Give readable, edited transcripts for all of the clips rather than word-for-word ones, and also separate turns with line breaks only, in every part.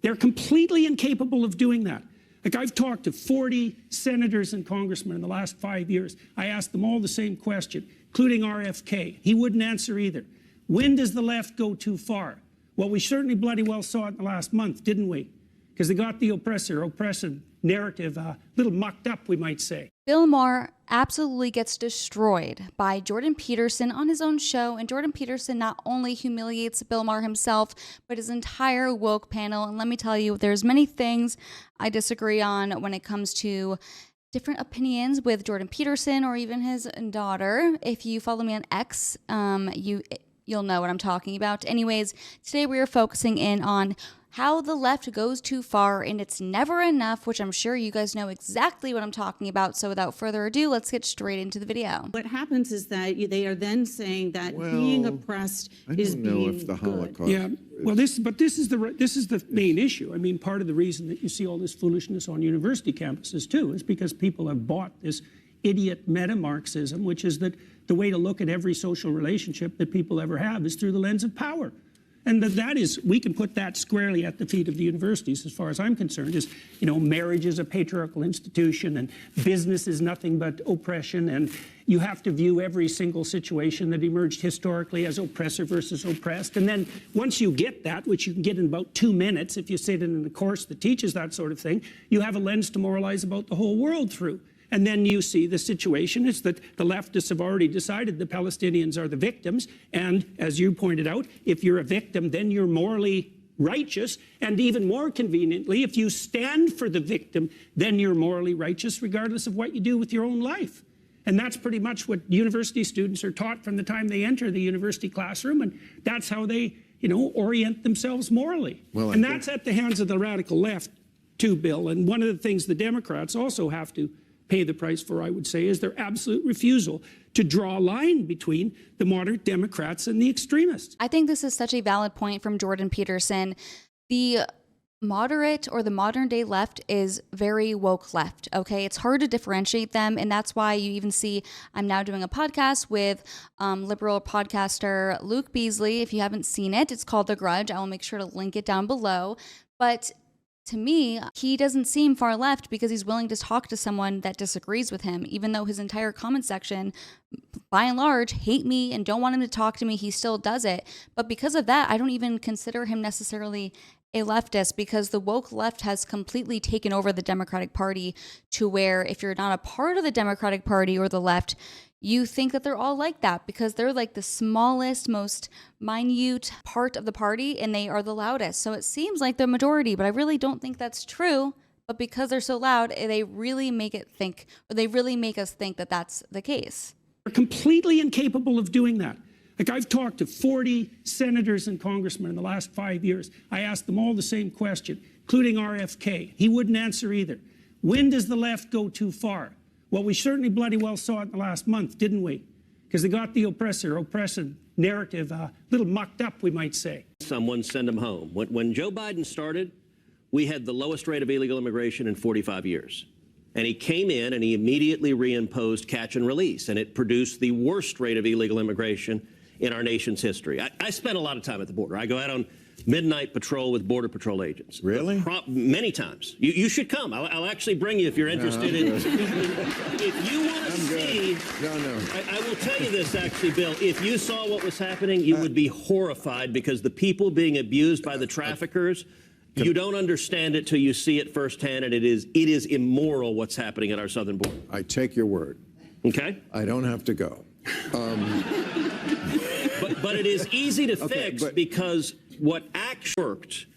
They're completely incapable of doing that. Like, I've talked to 40 senators and congressmen in the last 5 years. I asked them all the same question, including RFK. He wouldn't answer either. When does the left go too far? Well, we certainly bloody well saw it in the last month, didn't we? Because they got the oppressive narrative a little mucked up, we might say.
Bill Maher absolutely gets destroyed by Jordan Peterson on his own show, and Jordan Peterson not only humiliates Bill Maher himself, but his entire woke panel. And let me tell you, there's many things I disagree on when it comes to different opinions with Jordan Peterson or even his daughter. If you follow me on X, you'll know what I'm talking about. Anyways, today we are focusing in on how the left goes too far and it's never enough, which I'm sure you guys know exactly what I'm talking about. So without further ado, let's get straight into the video.
What happens is that they are then saying that being oppressed is being good. I don't know if the Holocaust.
Yeah, well, this is the main issue. I mean, part of the reason that you see all this foolishness on university campuses too is because people have bought this idiot meta-Marxism, which is that the way to look at every social relationship that people ever have is through the lens of power. And that is, we can put that squarely at the feet of the universities, as far as I'm concerned, is, marriage is a patriarchal institution and business is nothing but oppression, and you have to view every single situation that emerged historically as oppressor versus oppressed. And then once you get that, which you can get in about 2 minutes if you sit in a course that teaches that sort of thing, you have a lens to moralize about the whole world through. And then you see the situation is that the leftists have already decided the Palestinians are the victims. And as you pointed out, if you're a victim, then you're morally righteous. And even more conveniently, if you stand for the victim, then you're morally righteous, regardless of what you do with your own life. And that's pretty much what university students are taught from the time they enter the university classroom. And that's how they, orient themselves morally. And that's at the hands of the radical left, too, Bill. And one of the things the Democrats also have to pay the price for, I would say, is their absolute refusal to draw a line between the moderate Democrats and the extremists.
I think this is such a valid point from Jordan Peterson. The moderate or the modern day left is very woke left, okay? It's hard to differentiate them, and that's why you even see I'm now doing a podcast with liberal podcaster Luke Beasley. If you haven't seen it, it's called The Grudge. I will make sure to link it down below. But to me, he doesn't seem far left because he's willing to talk to someone that disagrees with him, even though his entire comment section, by and large, hate me and don't want him to talk to me. He still does it. But because of that, I don't even consider him necessarily a leftist, because the woke left has completely taken over the Democratic Party to where if you're not a part of the Democratic Party or the left, you think that they're all like that because they're like the smallest, most minute part of the party and they are the loudest. So it seems like the majority, but I really don't think that's true. But because they're so loud, they really make us think that that's the case.
They're completely incapable of doing that. Like, I've talked to 40 senators and congressmen in the last 5 years. I asked them all the same question, including RFK. He wouldn't answer either. When does the left go too far? Well, we certainly bloody well saw it in the last month, didn't we? Because they got the oppressive narrative a little mucked up, we might say.
Someone send them home. When Joe Biden started, we had the lowest rate of illegal immigration in 45 years. And he came in and he immediately reimposed catch and release, and it produced the worst rate of illegal immigration in our nation's history. I spent a lot of time at the border. I go out on midnight patrol with Border Patrol agents.
Really?
Many times. You should come. I'll actually bring you if you're interested in. If you want to see. I will tell you this, actually, Bill. If you saw what was happening, you would be horrified, because the people being abused by the traffickers, you don't understand it till you see it firsthand, and it is immoral what's happening at our southern border.
I take your word.
Okay?
I don't have to go.
But it is easy to fix, because what actually worked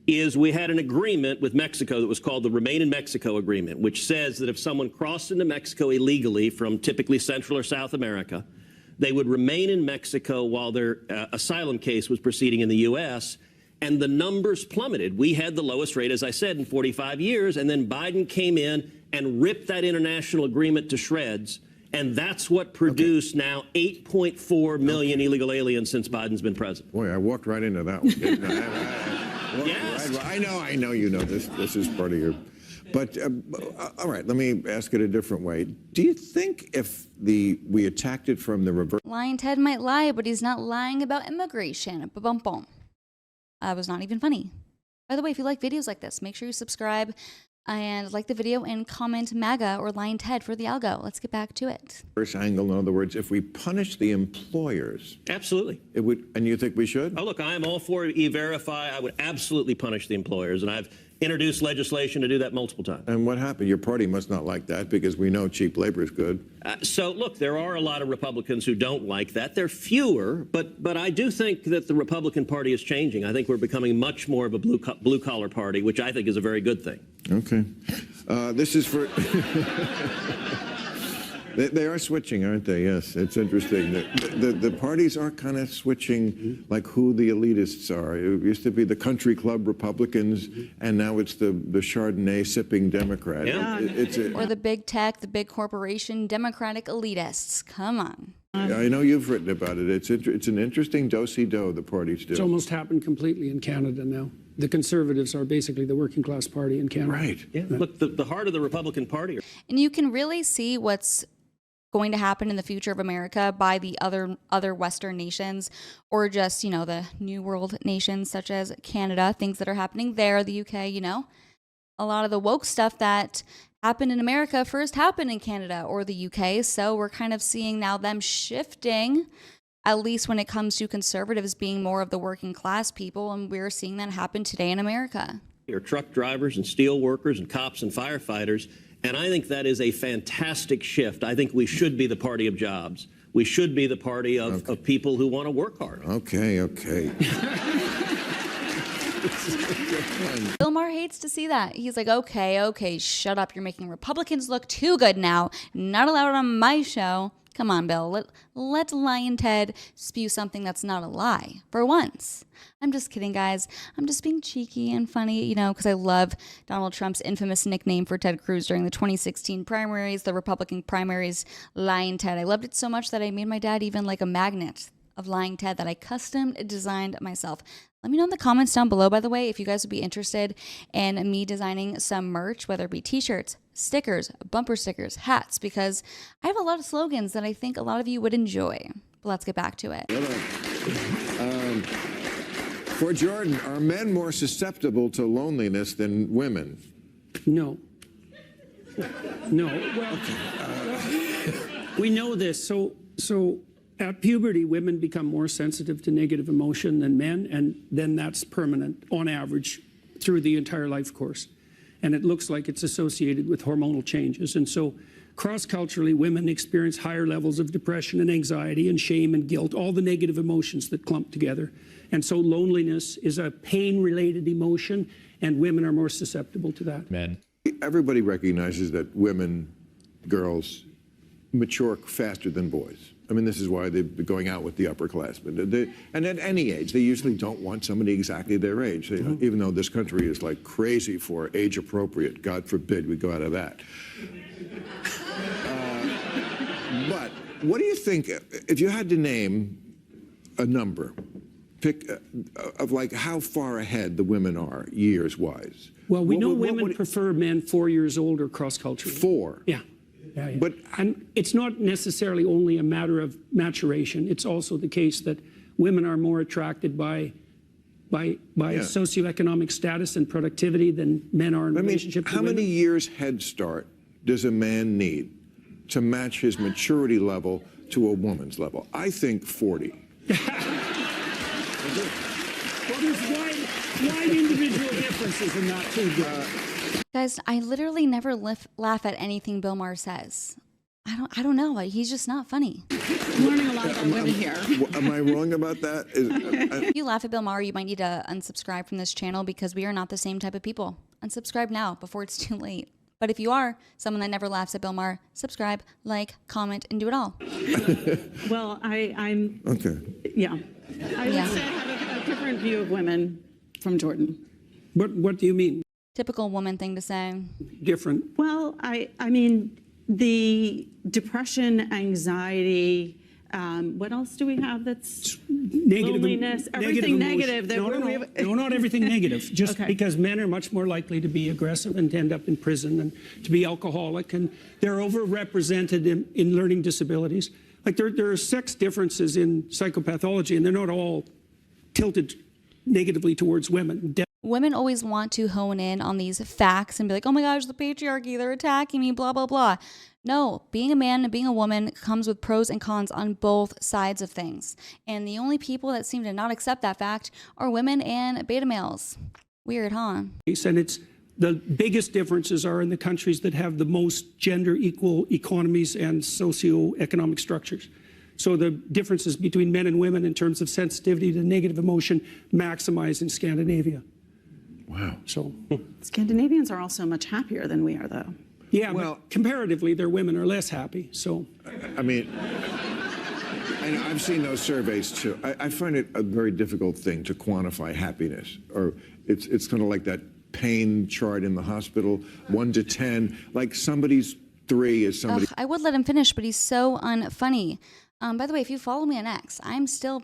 is we had an agreement with Mexico that was called the Remain in Mexico Agreement, which says that if someone crossed into Mexico illegally from typically Central or South America, they would remain in Mexico while their asylum case was proceeding in the U.S., and the numbers plummeted. We had the lowest rate, as I said, in 45 years, and then Biden came in and ripped that international agreement to shreds. And that's what produced now 8.4 million illegal aliens since Biden's been president.
Boy, I walked right into that one, didn't I?
Yes.
I know you know this. This is part of your... But, all right, let me ask it a different way. Do you think if we attacked it from the reverse...
Lying Ted might lie, but he's not lying about immigration. Ba-bum-bum. That was not even funny. By the way, if you like videos like this, make sure you subscribe and like the video and comment MAGA or Lion Ted for the algo. Let's get back to it.
First angle, in other words, if we punish the employers,
Absolutely.
it would, and you think we should?
Oh, look, I am all for E-Verify. I would absolutely punish the employers, and I've introduced legislation to do that multiple times.
And what happened? Your party must not like that because we know cheap labor is good.
So, look, there are a lot of Republicans who don't like that. They're fewer, but I do think that the Republican Party is changing. I think we're becoming much more of a blue-collar party, which I think is a very good thing.
Okay. This is for... They are switching, aren't they? Yes, it's interesting. The parties are kind of switching, like who the elitists are. It used to be the country club Republicans, and now it's the Chardonnay sipping Democrat.
Yeah.
Or the big tech, the big corporation, Democratic elitists. Come on.
Yeah, I know you've written about it. It's an interesting do-si-do the parties do.
It's almost happened completely in Canada now. The Conservatives are basically the working class party in Canada.
Right.
Yeah. Look, the heart of the Republican Party.
And you can really see what's going to happen in the future of America by the other Western nations, or just, you know, the New World nations such as Canada, things that are happening there, the UK, you know. A lot of the woke stuff that happened in America first happened in Canada or the UK, so we're kind of seeing now them shifting, at least when it comes to conservatives being more of the working class people, and we're seeing that happen today in America.
Are truck drivers and steel workers and cops and firefighters. And I think that is a fantastic shift. I think we should be the party of jobs. We should be the party of people who want to work hard.
Okay.
Bill Maher hates to see that. He's like, okay, shut up. You're making Republicans look too good now. Not allowed on my show. Come on, Bill. Let Lion Ted spew something that's not a lie for once. I'm just kidding, guys. I'm just being cheeky and funny, you know, because I love Donald Trump's infamous nickname for Ted Cruz during the 2016 primaries, the Republican primaries, Lion Ted. I loved it so much that I made my dad even like a magnet of Lion Ted that I custom designed myself. Let me know in the comments down below, by the way, if you guys would be interested in me designing some merch, whether it be t-shirts, stickers, bumper stickers, hats, because I have a lot of slogans that I think a lot of you would enjoy. But let's get back to it.
For Jordan, are men more susceptible to loneliness than women?
No. Well, we know this. So at puberty, women become more sensitive to negative emotion than men, and then that's permanent on average through the entire life course. And it looks like it's associated with hormonal changes. And so cross-culturally, women experience higher levels of depression and anxiety and shame and guilt, all the negative emotions that clump together. And so loneliness is a pain-related emotion, and women are more susceptible to that.
Men.
Everybody recognizes that women, girls, mature faster than boys. I mean, this is why they're going out with the upperclassmen. And at any age, they usually don't want somebody exactly their age, even though this country is like crazy for age appropriate. God forbid we go out of that. But what do you think, if you had to name a number, pick of like how far ahead the women are years-wise?
Well, we know women prefer men 4 years older cross-culturally.
4?
Yeah.
But
and it's not necessarily only a matter of maturation. It's also the case that women are more attracted by socioeconomic status and productivity than men are in relationship to
how
women.
many years head start does a man need to match his maturity level to a woman's level? I think 40.
Well, there's wide individual differences in that too.
Guys, I literally never laugh at anything Bill Maher says. I don't know. He's just not funny.
I'm learning a lot about women here.
Am I wrong about that?
If you laugh at Bill Maher, you might need to unsubscribe from this channel because we are not the same type of people. Unsubscribe now before it's too late. But if you are someone that never laughs at Bill Maher, subscribe, like, comment, and do it all.
Well, I'm
Okay.
yeah. I would say I have a different view of women from Jordan.
What do you mean?
Typical woman thing to say.
Different.
Well, I mean, the depression, anxiety, what else do we have that's
Negative,
loneliness, everything negative that
no, not everything negative. Just
Okay.
because men are much more likely to be aggressive and to end up in prison and to be alcoholic, and they're overrepresented in learning disabilities. Like there are sex differences in psychopathology, and they're not all tilted negatively towards women.
women always want to hone in on these facts and be like, oh my gosh, the patriarchy, they're attacking me, blah, blah, blah. No, being a man and being a woman comes with pros and cons on both sides of things. And the only people that seem to not accept that fact are women and beta males. Weird, huh?
And it's the biggest differences are in the countries that have the most gender equal economies and socioeconomic structures. So the differences between men and women in terms of sensitivity to negative emotion maximize in Scandinavia.
Wow.
So
Scandinavians are also much happier than we are, though.
yeah,
Well-
but comparatively, their women are less happy. So
I mean, and I've seen those surveys too. I find it a very difficult thing to quantify happiness, or it's kind of like that pain chart in the hospital, 1 to 10. Like somebody's 3 is somebody.
Ugh, I would let him finish, but he's so unfunny. By the way, if you follow me on X, I'm still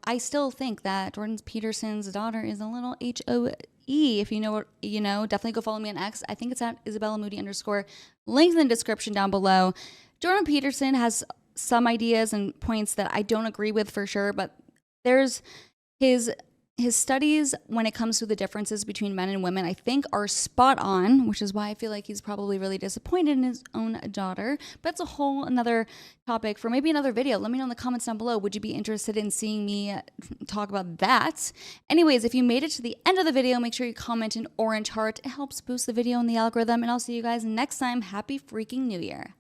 I still think that Jordan Peterson's daughter is a little HOE. If you know what, you know, definitely go follow me on X. I think it's at Isabella Moody _. Link in the description down below. Jordan Peterson has some ideas and points that I don't agree with for sure, but there's his studies when it comes to the differences between men and women, I think are spot on, which is why I feel like he's probably really disappointed in his own daughter. But it's a whole another topic for maybe another video. Let me know in the comments down below. Would you be interested in seeing me talk about that? Anyways, if you made it to the end of the video, make sure you comment an orange heart. It helps boost the video in the algorithm. And I'll see you guys next time. Happy freaking New Year.